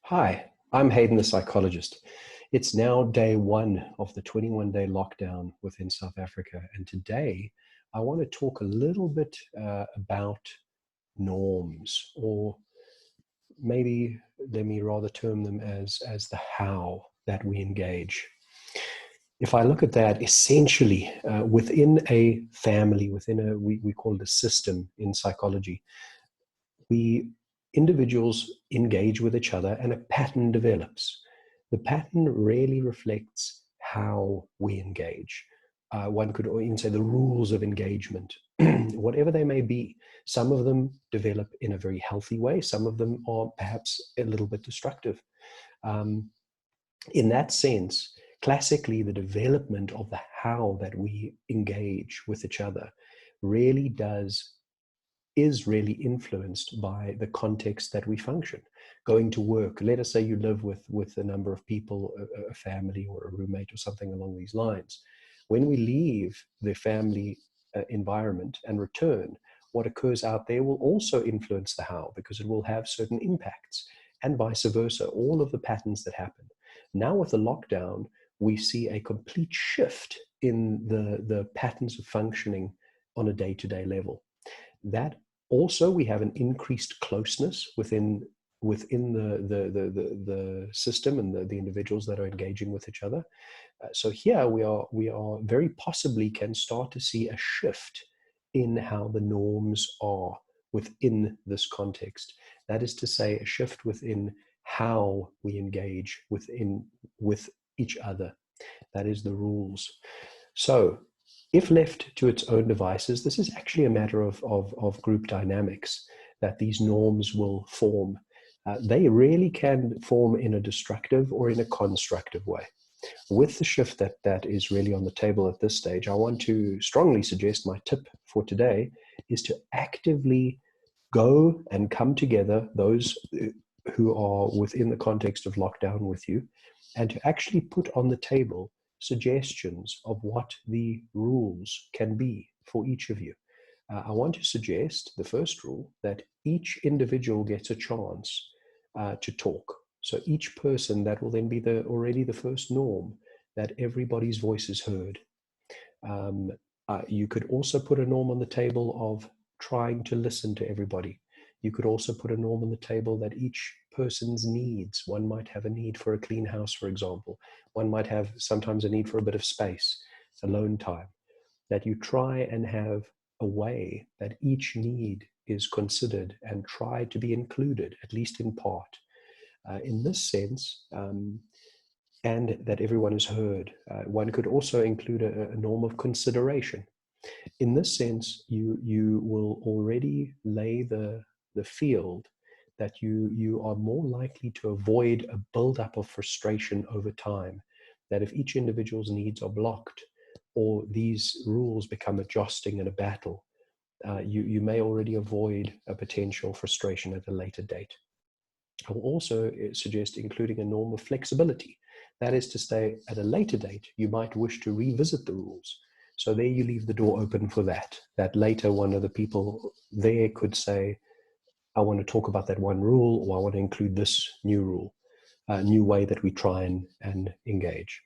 Hi, I'm Hayden, the psychologist. It's now day one of the 21-day lockdown within South Africa. And today I want to talk a little bit about norms, or maybe let me rather term them as the how that we engage. If I look at that, essentially within a family, we call it a system in psychology, we individuals engage with each other and a pattern develops. The pattern really reflects how we engage. One could even say the rules of engagement, whatever they may be. Some of them develop in a very healthy way. Some of them are perhaps a little bit destructive. Um, in that sense, classically, the development of the how that we engage with each other really is really influenced by the context that we function. Going to work, let us say you live with a number of people, a family or a roommate or something along these lines. When we leave the family environment and return, what occurs out there will also influence the how, because it will have certain impacts, and vice versa, all of the patterns that happen. Now with the lockdown, we see a complete shift in the patterns of functioning on a day-to-day level. That also, we have an increased closeness within the system and the individuals that are engaging with each other. So here we are very possibly can start to see a shift in how the norms are within this context. That is to say, a shift within how we engage with each other. That is the rules. So if left to its own devices, this is actually a matter of group dynamics that these norms will form. They really can form in a destructive or in a constructive way. With the shift that is really on the table at this stage, I want to strongly suggest my tip for today is to actively go and come together, those who are within the context of lockdown with you, and to actually put on the table suggestions of what the rules can be for each of you. I want to suggest the first rule that each individual gets a chance to talk. So each person, that will then be already the first norm, that everybody's voice is heard. You could also put a norm on the table of trying to listen to everybody. You could also put a norm on the table that each person's needs, one might have a need for a clean house, for example. One might have sometimes a need for a bit of space, alone time, that you try and have a way that each need is considered and try to be included, at least in part. In this sense, and that everyone is heard. One could also include a norm of consideration. In this sense, you will already lay the field that you are more likely to avoid a buildup of frustration over time. That if each individual's needs are blocked, or these rules become a josting and a battle, you may already avoid a potential frustration at a later date. I will also suggest including a norm of flexibility. That is to say, at a later date, you might wish to revisit the rules. So there you leave the door open for that. That later one of the people there could say, I want to talk about that one rule, or I want to include this new rule, a new way that we try and engage.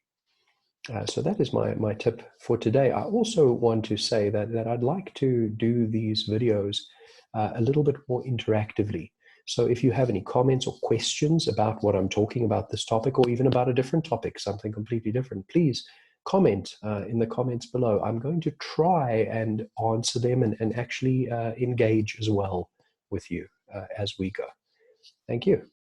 So that is my tip for today. I also want to say that I'd like to do these videos a little bit more interactively. So if you have any comments or questions about what I'm talking about this topic, or even about a different topic, something completely different, please comment in the comments below. I'm going to try and answer them and actually engage as well with you as we go. Thank you.